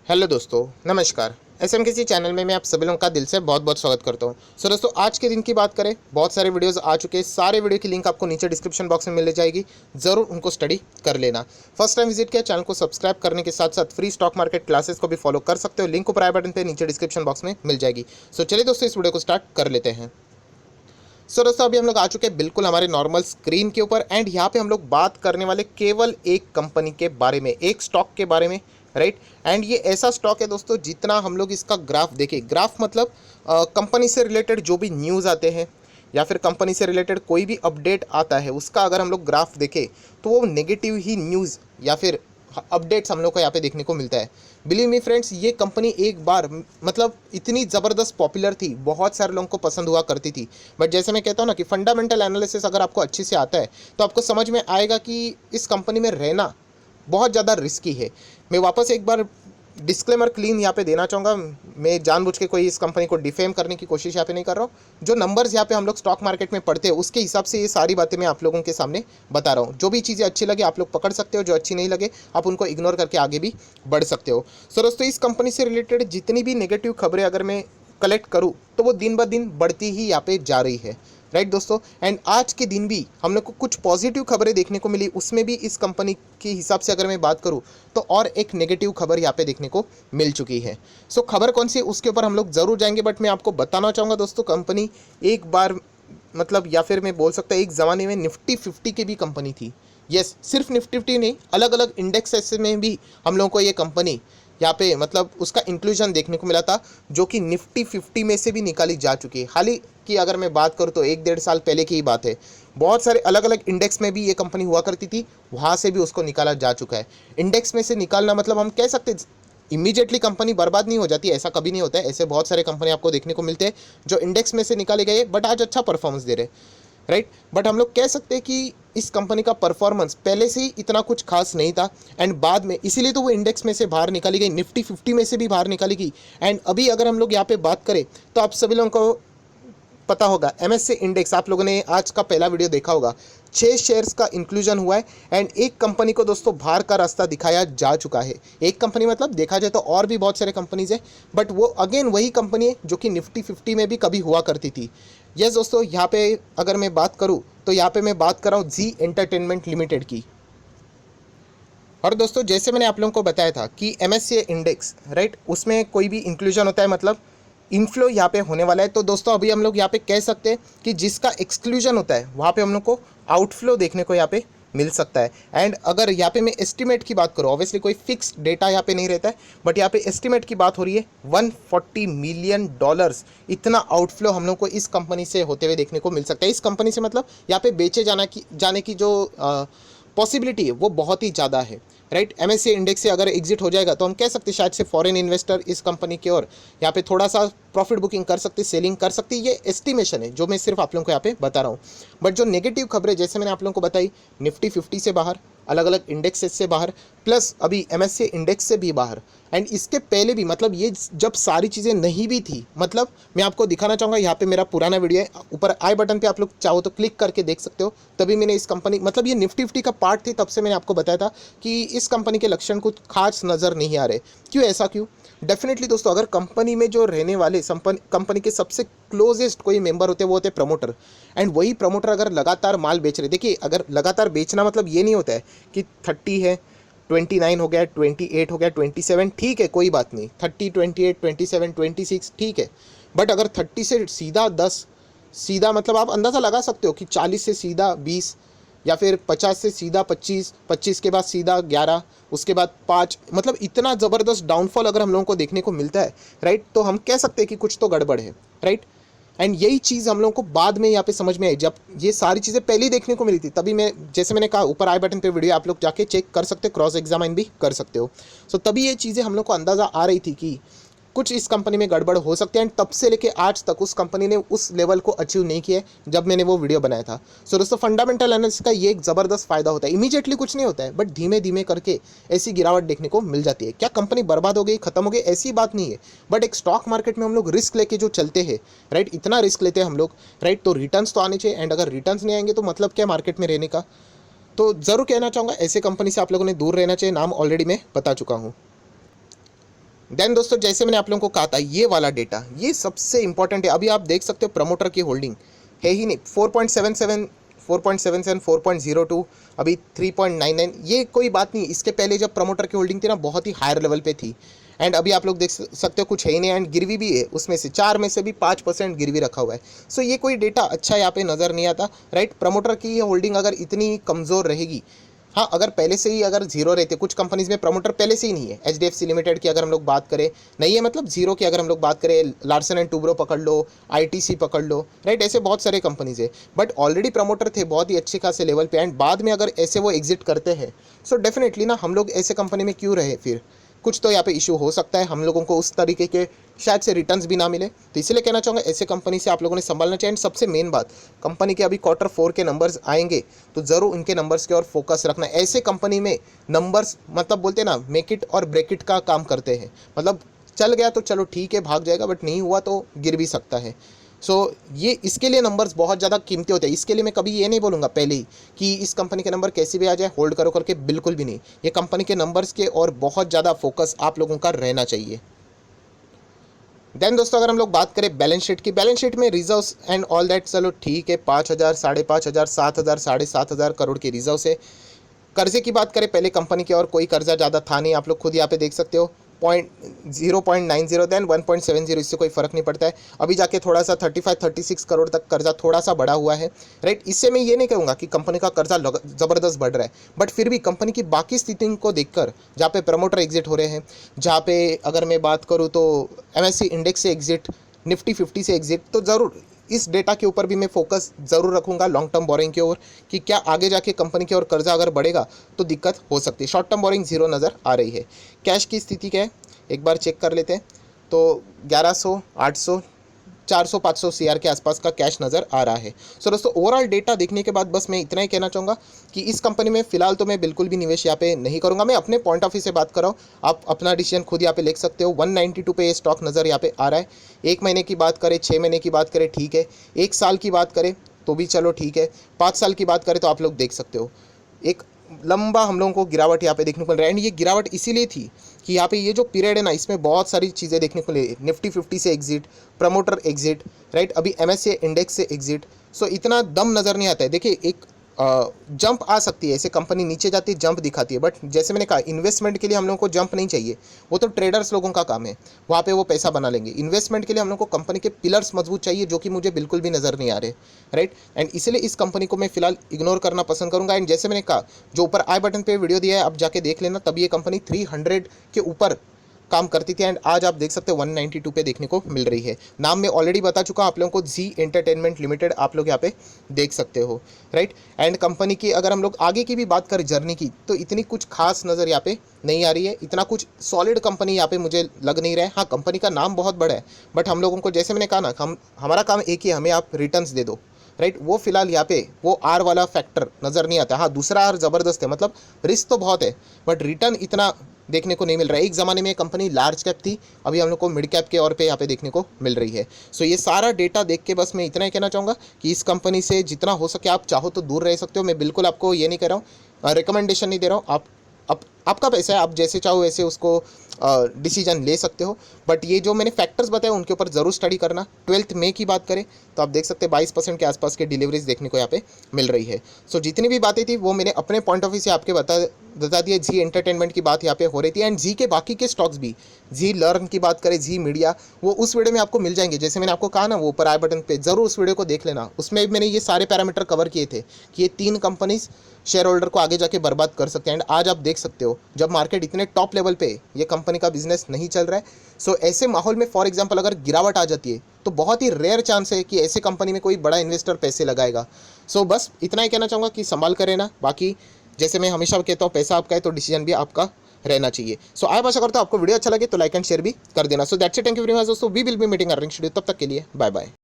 Hello दोस्तों, नमस्कार। SMKC channel में मैं आप सभी लोगों का दिल से बहुत बहुत स्वागत करता हूं। सो दोस्तों, आज के दिन की बात करें, बहुत सारे वीडियोस आ चुके हैं। सारे वीडियो की लिंक आपको नीचे डिस्क्रिप्शन बॉक्स में मिल जाएगी। ज़रूर उनको स्टडी कर लेना। फर्स्ट टाइम विजिट किया, चैनल को सब्सक्राइब करने के साथ साथ फ्री स्टॉक मार्केट क्लासेस को भी फॉलो कर सकते हो। लिंक ऊपर आई बटन पर नीचे डिस्क्रिप्शन बॉक्स में मिल जाएगी। सो चलिए दोस्तों, इस वीडियो को स्टार्ट कर लेते हैं। सो दोस्तों, अभी हम लोग आ चुके हैं बिल्कुल हमारे नॉर्मल स्क्रीन के ऊपर एंड यहाँ पे हम लोग बात करने वाले केवल एक कंपनी के बारे में, एक स्टॉक के बारे में, राइट। एंड ये ऐसा स्टॉक है दोस्तों, जितना हम लोग इसका ग्राफ देखें, ग्राफ मतलब कंपनी से रिलेटेड जो भी न्यूज़ आते हैं या फिर कंपनी से रिलेटेड कोई भी अपडेट आता है, उसका अगर हम लोग ग्राफ देखें तो वो नेगेटिव ही न्यूज़ या फिर अपडेट्स हम लोग को यहाँ पे देखने को मिलता है। बिलीव मी फ्रेंड्स, ये कंपनी एक बार मतलब इतनी ज़बरदस्त पॉपुलर थी, बहुत सारे लोगों को पसंद हुआ करती थी। बट जैसे मैं कहता हूँ ना कि फंडामेंटल एनालिसिस अगर आपको अच्छे से आता है तो आपको समझ में आएगा कि इस कंपनी में रहना बहुत ज़्यादा रिस्की है। मैं वापस एक बार डिस्क्लेमर क्लीन यहाँ पे देना चाहूँगा। मैं जानबूझ के कोई इस कंपनी को डिफेम करने की कोशिश यहाँ पे नहीं कर रहा हूँ। जो नंबर्स यहाँ पे हम लोग स्टॉक मार्केट में पढ़ते हैं, उसके हिसाब से ये सारी बातें मैं आप लोगों के सामने बता रहा हूँ। जो भी चीज़ें अच्छी लगे आप लोग पकड़ सकते हो, जो अच्छी नहीं लगे आप उनको इग्नोर करके आगे भी बढ़ सकते हो। सो दोस्तों, इस कंपनी से रिलेटेड जितनी भी नेगेटिव खबरें अगर मैं कलेक्ट करूँ तो वो दिन ब दिन बढ़ती ही यहाँ पे जा रही है, राइट दोस्तों। एंड आज के दिन भी हम लोग को कुछ पॉजिटिव खबरें देखने को मिली, उसमें भी इस कंपनी के हिसाब से अगर मैं बात करूं तो और एक नेगेटिव खबर यहाँ पे देखने को मिल चुकी है। सो खबर कौन सी है उसके ऊपर हम लोग ज़रूर जाएंगे, बट मैं आपको बताना चाहूँगा दोस्तों, कंपनी एक बार मतलब या फिर मैं बोल सकता एक ज़माने में निफ्टी 50 की भी कंपनी थी। यस, सिर्फ निफ्टी 50 नहीं, अलग अलग इंडेक्स में भी हम लोगों को ये कंपनी यहाँ पे मतलब उसका इंक्लूजन देखने को मिला था, जो कि निफ्टी 50 में से भी निकाली जा चुकी है। हाल ही की अगर मैं बात करूँ तो 1-1.5 साल पहले की ही बात है। बहुत सारे अलग अलग इंडेक्स में भी ये कंपनी हुआ करती थी, वहाँ से भी उसको निकाला जा चुका है। इंडेक्स में से निकालना मतलब हम कह सकते इमीडिएटली कंपनी बर्बाद नहीं हो जाती, ऐसा कभी नहीं होता है। ऐसे बहुत सारे कंपनी आपको देखने को मिलते हैं जो इंडेक्स में से निकाले गए बट आज अच्छा परफॉर्मेंस दे रहे, राइट। बट हम लोग कह सकते हैं कि इस कंपनी का परफॉर्मेंस पहले से ही इतना कुछ खास नहीं था एंड बाद में इसीलिए तो वो इंडेक्स में से बाहर निकाली गई, निफ्टी 50 में से भी बाहर निकाली गई। एंड अभी अगर हम लोग यहाँ पे बात करें तो आप सभी लोगों को पता होगा, एमएससी इंडेक्स आप लोगों ने आज का पहला वीडियो देखा होगा, 6 शेयर्स का इंक्लूजन हुआ है एंड एक कंपनी को दोस्तों बाहर का रास्ता दिखाया जा चुका है। एक कंपनी मतलब देखा जाए तो और भी बहुत सारे कंपनीज है, बट वो अगेन वही कंपनी है जो कि निफ्टी 50 में भी कभी हुआ करती थी। यस दोस्तों, यहाँ पे अगर मैं बात करूँ तो यहाँ पे मैं बात कर रहा हूँ जी एंटरटेनमेंट लिमिटेड की। और दोस्तों, जैसे मैंने आप लोगों को बताया था कि एमएससी इंडेक्स, राइट, उसमें कोई भी इंक्लूजन होता है मतलब इनफ्लो यहाँ पे होने वाला है। तो दोस्तों, अभी हम लोग यहाँ पे कह सकते हैं कि जिसका एक्सक्लूजन होता है वहाँ पे हम लोग को आउटफ्लो देखने को यहाँ पे मिल सकता है। एंड अगर यहाँ पे मैं एस्टिमेट की बात करूँ, ऑब्वियसली कोई फिक्स डेटा यहाँ पे नहीं रहता है, बट यहाँ पे एस्टिमेट की बात हो रही है 140 मिलियन डॉलर्स, इतना आउटफ्लो हम लोग को इस कंपनी से होते हुए देखने को मिल सकता है। इस कंपनी से मतलब यहाँ पे बेचे जाने की जो पॉसिबिलिटी है वो बहुत ही ज़्यादा है, राइट। एमएससी इंडेक्स से अगर एग्जिट हो जाएगा तो हम कह सकते हैं शायद से फॉरेन इन्वेस्टर इस कंपनी की ओर यहाँ पे थोड़ा सा प्रॉफिट बुकिंग कर सकते, सेलिंग कर सकती। ये एस्टिमेशन है जो मैं सिर्फ आप लोगों को यहाँ पे बता रहा हूँ। बट जो नेगेटिव खबरें जैसे मैंने आप लोगों को बताई, निफ्टी 50 से बाहर, अलग अलग इंडेक्सेस से बाहर, प्लस अभी एमएससी इंडेक्स से भी बाहर। एंड इसके पहले भी मतलब ये जब सारी चीज़ें नहीं भी थी, मतलब मैं आपको दिखाना चाहूँगा, यहाँ पे मेरा पुराना वीडियो है, ऊपर आई बटन पे आप लोग चाहो तो क्लिक करके देख सकते हो। तभी मैंने इस कंपनी मतलब ये निफ्टी 50 का पार्ट थी, तब से मैंने आपको बताया था कि इस कंपनी के लक्षण कुछ खास नज़र नहीं आ रहे। क्यों, ऐसा क्यों? डेफिनेटली दोस्तों, अगर कंपनी में जो रहने वाले कंपनी के सबसे क्लोजेस्ट कोई मेंबर होते हैं वो होते हैं प्रमोटर। एंड वही प्रमोटर अगर लगातार माल बेच रहे, देखिए अगर लगातार बेचना मतलब ये नहीं होता है कि 30 है, 29 हो गया, 28 हो गया, 27, ठीक है कोई बात नहीं, 30, 28, 27, 26 ठीक है। बट अगर 30 से सीधा 10, सीधा मतलब आप अंदाज़ा लगा सकते हो कि 40 से सीधा 20 या फिर 50 से सीधा 25, 25 के बाद सीधा 11, उसके बाद 5, मतलब इतना ज़बरदस्त डाउनफॉल अगर हम लोगों को देखने को मिलता है, राइट, तो हम कह सकते हैं कि कुछ तो गड़बड़ है, राइट। एंड यही चीज़ हम लोगों को बाद में यहाँ पे समझ में आई, जब ये सारी चीज़ें पहले ही देखने को मिली थी। तभी मैं, जैसे मैंने कहा, ऊपर आई बटन पे वीडियो आप लोग जाके चेक कर सकते हो, क्रॉस एग्जामिन भी कर सकते हो। सो तभी ये चीज़ें हम लोग को अंदाज़ा आ रही थी कि कुछ इस कंपनी में गड़बड़ हो सकती है। एंड तब से लेके आज तक उस कंपनी ने उस लेवल को अचीव नहीं किया है जब मैंने वो वीडियो बनाया था। सो दोस्तों, फंडामेंटल एनालिसिस का ये एक ज़बरदस्त फायदा होता है। इमीडिएटली कुछ नहीं होता है, बट धीमे धीमे करके ऐसी गिरावट देखने को मिल जाती है। क्या कंपनी बर्बाद हो गई, खत्म हो गई, ऐसी बात नहीं है। बट एक स्टॉक मार्केट में हम लोग रिस्क लेके जो चलते हैं, राइट, इतना रिस्क लेते हैं हम लोग, राइट, तो रिटर्न्स तो आने चाहिए। एंड अगर रिटर्न्स नहीं आएंगे तो मतलब क्या मार्केट में रहने का। तो ज़रूर कहना चाहूँगा ऐसे कंपनी से आप लोगों ने दूर रहना चाहिए। नाम ऑलरेडी मैं बता चुका हूँ। देन दोस्तों जैसे मैंने आप लोगों को कहा था, ये वाला डेटा ये सबसे इंपॉर्टेंट है। अभी आप देख सकते हो प्रमोटर की होल्डिंग है ही नहीं, 4.77, 4.77, 4.02, अभी 3.99। ये कोई बात नहीं, इसके पहले जब प्रमोटर की होल्डिंग थी ना बहुत ही हायर लेवल पे थी। एंड अभी आप लोग देख सकते हो कुछ है ही नहीं, एंड गिरवी भी है, उसमें से 4 में से भी 5% गिरवी रखा हुआ है। सो ये कोई डेटा अच्छा यहाँ पे नज़र नहीं आता, राइट। प्रमोटर की होल्डिंग अगर इतनी कमज़ोर रहेगी, हाँ अगर पहले से ही अगर जीरो रहते, कुछ कंपनीज में प्रमोटर पहले से ही नहीं है। एचडीएफसी लिमिटेड की अगर हम लोग बात करें, नहीं है मतलब जीरो की अगर हम लोग बात करें, लार्सन एंड टूब्रो पकड़ लो, आईटीसी पकड़ लो, राइट, ऐसे बहुत सारे कंपनीज है। बट ऑलरेडी प्रमोटर थे बहुत ही अच्छे खासे लेवल पे, एंड बाद में अगर ऐसे वो एग्जिट करते हैं, सो डेफिनेटली ना हम लोग ऐसे कंपनी में क्यों रहे फिर, कुछ तो यहाँ पे इशू हो सकता है, हम लोगों को उस तरीके के शायद से रिटर्न्स भी ना मिले। तो इसलिए कहना चाहूँगा ऐसे कंपनी से आप लोगों ने संभालना चाहिए। एंड सबसे मेन बात, कंपनी के अभी Q4 के नंबर्स आएंगे तो ज़रूर इनके नंबर्स के और फोकस रखना। ऐसे कंपनी में नंबर्स मतलब बोलते हैं ना, मेक इट और ब्रेक इट का काम करते हैं। मतलब चल गया तो चलो ठीक है भाग जाएगा, बट नहीं हुआ तो गिर भी सकता है। सो ये इसके लिए नंबर्स बहुत ज़्यादा कीमती होते हैं। इसके लिए मैं कभी ये नहीं बोलूँगा पहले ही कि इस कंपनी के नंबर कैसे भी आ जाए होल्ड करो करके, बिल्कुल भी नहीं। ये कंपनी के नंबर्स के और बहुत ज़्यादा फोकस आप लोगों का रहना चाहिए। देन दोस्तों अगर हम लोग बात करें बैलेंस शीट की, बैलेंस शीट में रिजर्व्स एंड ऑल दैट चलो ठीक है, 5,000, 5,500, 7,000, 7,500 करोड़ की रिजर्व है। कर्जे की बात करें, पहले कंपनी के और कोई कर्जा ज़्यादा था नहीं, आप लोग खुद यहाँ पे देख सकते हो। 0.90 देन 1.70, इससे कोई फ़र्क नहीं पड़ता है। अभी जाके थोड़ा सा 35-36 करोड़ तक कर्जा थोड़ा सा बढ़ा हुआ है, राइट। इससे मैं ये नहीं कहूँगा कि कंपनी का कर्जा ज़बरदस्त बढ़ रहा है, बट फिर भी कंपनी की बाकी स्थिति को देखकर, जहाँ पे प्रमोटर एग्जिट हो रहे हैं, जहाँ पे अगर मैं बात करूँ तो MSCI इंडेक्स से एग्जिट, निफ्टी 50 से एग्जिट, तो ज़रूर इस डेटा के ऊपर भी मैं फोकस ज़रूर रखूंगा लॉन्ग टर्म बोरिंग की ओर, कि क्या आगे जाके कंपनी की ओर कर्जा अगर बढ़ेगा तो दिक्कत हो सकती है। शॉर्ट टर्म बोरिंग जीरो नज़र आ रही है। कैश की स्थिति क्या है एक बार चेक कर लेते हैं, तो 1100, 800, 400, 500 CR के आसपास का कैश नज़र आ रहा है। सो दोस्तों ओवरऑल डेटा देखने के बाद बस मैं इतना ही कहना चाहूँगा कि इस कंपनी में फिलहाल तो मैं बिल्कुल भी निवेश यहाँ पे नहीं करूँगा। मैं अपने पॉइंट ऑफ व्यू से बात कर रहा हूँ, आप अपना डिसीजन खुद यहाँ पे लिख सकते हो। 192 पे ये स्टॉक नज़र यहाँ पे आ रहा है। 1 महीने की बात करें, 6 महीने की बात करें ठीक है, 1 साल की बात करें तो भी चलो ठीक है, 5 साल की बात करें तो आप लोग देख सकते हो एक लंबा हम लोगों को गिरावट यहाँ पे देखने को मिल रहा है। एंड ये गिरावट इसीलिए थी कि यहाँ पे ये जो पीरियड है ना, इसमें बहुत सारी चीज़ें देखने को मिली। निफ्टी 50 से एग्जिट, प्रमोटर एग्जिट, राइट, अभी MSCI इंडेक्स से एग्जिट। सो इतना दम नज़र नहीं आता है। देखिए एक जंप आ सकती है, ऐसे कंपनी नीचे जाती है जंप दिखाती है, बट जैसे मैंने कहा इन्वेस्टमेंट के लिए हम लोगों को जंप नहीं चाहिए, वो तो ट्रेडर्स लोगों का काम है, वहाँ पे वो पैसा बना लेंगे। इन्वेस्टमेंट के लिए हम लोग को कंपनी के पिलर्स मजबूत चाहिए, जो कि मुझे बिल्कुल भी नज़र नहीं आ रहे, राइट। एंड इसलिए इस कंपनी को मैं फिलहाल इग्नोर करना पसंद करूँगा। एंड जैसे मैंने कहा, जो ऊपर आई बटन पे वीडियो दिया है आप जाके देख लेना, तब ये कंपनी 300 के ऊपर काम करती थी, एंड आज आप देख सकते हो 192 पे देखने को मिल रही है। नाम मैं ऑलरेडी बता चुका हूं आप लोगों को, जी एंटरटेनमेंट लिमिटेड आप लोग यहाँ पे देख सकते हो, राइट। एंड कंपनी की अगर हम लोग आगे की भी बात करें जर्नी की, तो इतनी कुछ खास नज़र यहाँ पे नहीं आ रही है, इतना कुछ सॉलिड कंपनी यहाँ पे मुझे लग नहीं रहा है। हाँ कंपनी का नाम बहुत बड़ा है, बट हम लोगों को जैसे मैंने कहा ना, हमारा काम एक ही है, हमें आप रिटर्न्स दे दो, राइट। वो फिलहाल यहाँ पे वो आर वाला फैक्टर नज़र नहीं आता। हाँ दूसरा आर ज़बरदस्त है, मतलब रिस्क तो बहुत है, बट रिटर्न इतना देखने को नहीं मिल रहा है। एक ज़माने में कंपनी लार्ज कैप थी, अभी हम लोग को मिड कैप के और पे यहाँ पे देखने को मिल रही है। सो ये सारा डेटा देख के बस मैं इतना ही कहना चाहूँगा कि इस कंपनी से जितना हो सके आप चाहो तो दूर रह सकते हो। मैं बिल्कुल आपको ये नहीं कह रहा हूँ, रिकमेंडेशन नहीं दे रहा हूँ। आपका पैसा है, आप जैसे चाहो वैसे उसको डिसीजन ले सकते हो, बट ये जो मैंने फैक्टर्स बताए उनके ऊपर ज़रूर स्टडी करना। 12 मई की बात करें तो आप देख सकते हैं 22% के आसपास के डिलीवरीज देखने को यहाँ पे मिल रही है। सो जितनी भी बातें थी वो मैंने अपने पॉइंट ऑफ व्यू से आपके बता दिया। जी एंटरटेनमेंट की बात यहाँ पे हो रही थी, एंड जी के बाकी के स्टॉक्स भी, जी लर्न की बात करें, जी मीडिया, वो उस वीडियो में आपको मिल जाएंगे। जैसे मैंने आपको कहा ना, वो ऊपर आई बटन पे जरूर उस वीडियो को देख लेना, उसमें मैंने ये सारे पैरामीटर कवर किए थे कि ये 3 कंपनीज शेयर होल्डर को आगे जाके बर्बाद कर सकते हैं। एंड आज आप देख सकते हो जब मार्केट इतने टॉप लेवल पे ये कंपनी का बिजनेस नहीं चल रहा है, सो ऐसे माहौल में फॉर एग्जांपल अगर गिरावट आ जाती है तो बहुत ही रेयर चांस है कि ऐसे कंपनी में कोई बड़ा इन्वेस्टर पैसे लगाएगा। सो बस इतना ही कहना चाहूँगा कि संभाल कर रहना। बाकी जैसे मैं हमेशा कहता हूँ, पैसा आपका है तो डिसीजन भी आपका रहना चाहिए। सो आप आशा करता हूँ आपको वीडियो अच्छा लगे तो लाइक एंड शेयर भी कर देना। So that's it, thank you very much दोस्तों, we will be meeting earning schedule, तब तक के लिए बाय बाय।